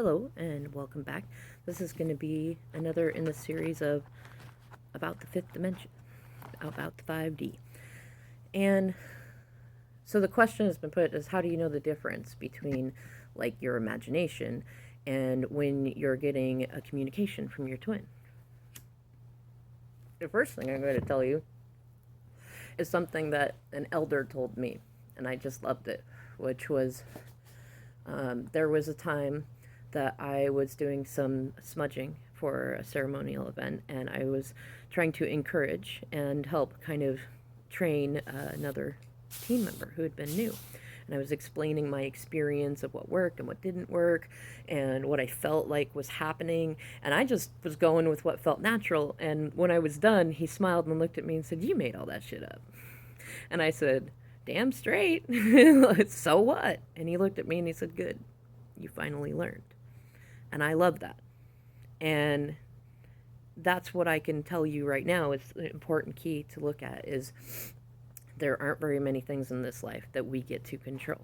Hello and welcome back. This is going to be another in the series of about the fifth dimension, about the 5D. And so the question has been put is, how do you know the difference between like your imagination and when you're getting a communication from your twin? The first thing I'm going to tell you is something that an elder told me, and I just loved it, which was there was a time that I was doing some smudging for a ceremonial event, and I was trying to encourage and help kind of train another team member who had been new. And I was explaining my experience of what worked and what didn't work and what I felt like was happening. And I just was going with what felt natural. And when I was done, he smiled and looked at me and said, "You made all that shit up." And I said, "Damn straight." So what? And he looked at me and he said, "Good. You finally learned." And I love that. And that's what I can tell you right now is an important key to look at is there aren't very many things in this life that we get to control.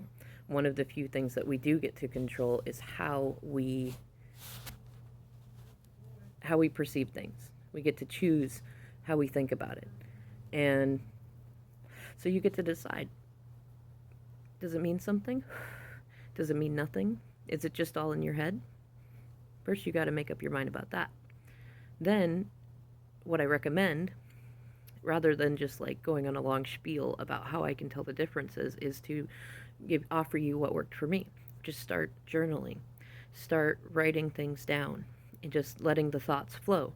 One of the few things that we do get to control is how we perceive things. We get to choose how we think about it. And so you get to decide. Does it mean something? Does it mean nothing? Is it just all in your head? First, you got to make up your mind about that. Then, what I recommend, rather than just like going on a long spiel about how I can tell the differences, is to offer you what worked for me. Just start journaling. Start writing things down and just letting the thoughts flow,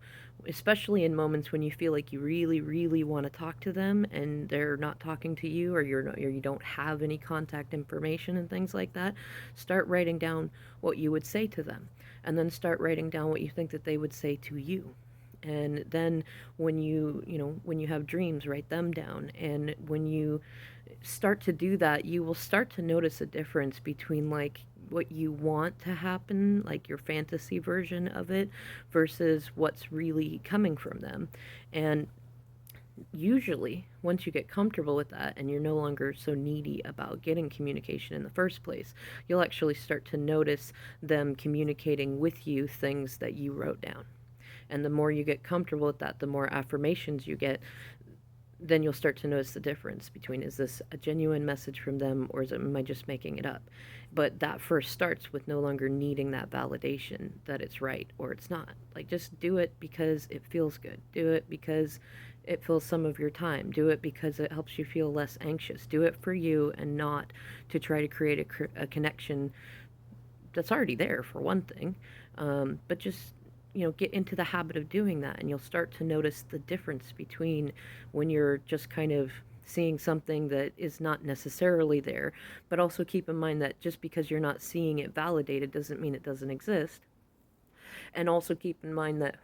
especially in moments when you feel like you really, really want to talk to them and they're not talking to you, or you don't have any contact information and things like that. Start writing down what you would say to them, and then start writing down what you think that they would say to you. And then when when you have dreams, write them down. And when you start to do that, you will start to notice a difference between like what you want to happen, like your fantasy version of it, versus what's really coming from them. And usually, once you get comfortable with that and you're no longer so needy about getting communication in the first place, you'll actually start to notice them communicating with you things that you wrote down. And the more you get comfortable with that, the more affirmations you get, then you'll start to notice the difference between, is this a genuine message from them, or am I just making it up? But that first starts with no longer needing that validation that it's right or it's not. Like, just do it because it feels good. Do it because it fills some of your time. Do it because it helps you feel less anxious. Do it for you and not to try to create a connection that's already there, for one thing. But just get into the habit of doing that, and you'll start to notice the difference between when you're just kind of seeing something that is not necessarily there. But also keep in mind that just because you're not seeing it validated doesn't mean it doesn't exist. And also keep in mind that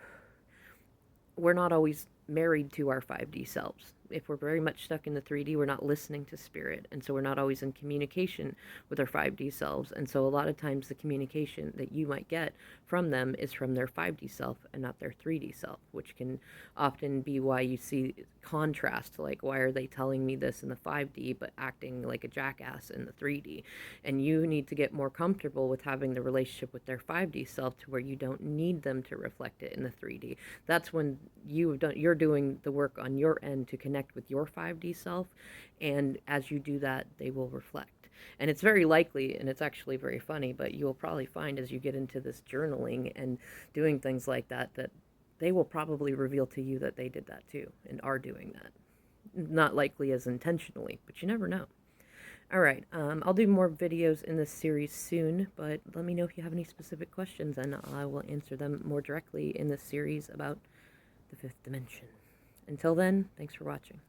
we're not always married to our 5D selves. If we're very much stuck in the 3D, we're not listening to spirit, and so we're not always in communication with our 5D selves. And so a lot of times the communication that you might get from them is from their 5D self and not their 3D self, which can often be why you see contrast, like, why are they telling me this in the 5D but acting like a jackass in the 3D? And you need to get more comfortable with having the relationship with their 5D self to where you don't need them to reflect it in the 3D. That's when you're doing the work on your end to connect with your 5D self, and as you do that, they will reflect. And it's very likely, and it's actually very funny, but you'll probably find as you get into this journaling and doing things like that, that they will probably reveal to you that they did that too and are doing that. Not likely as intentionally, but you never know. All right, I'll do more videos in this series soon, but let me know if you have any specific questions, and I will answer them more directly in this series about the fifth dimension. Until then, thanks for watching.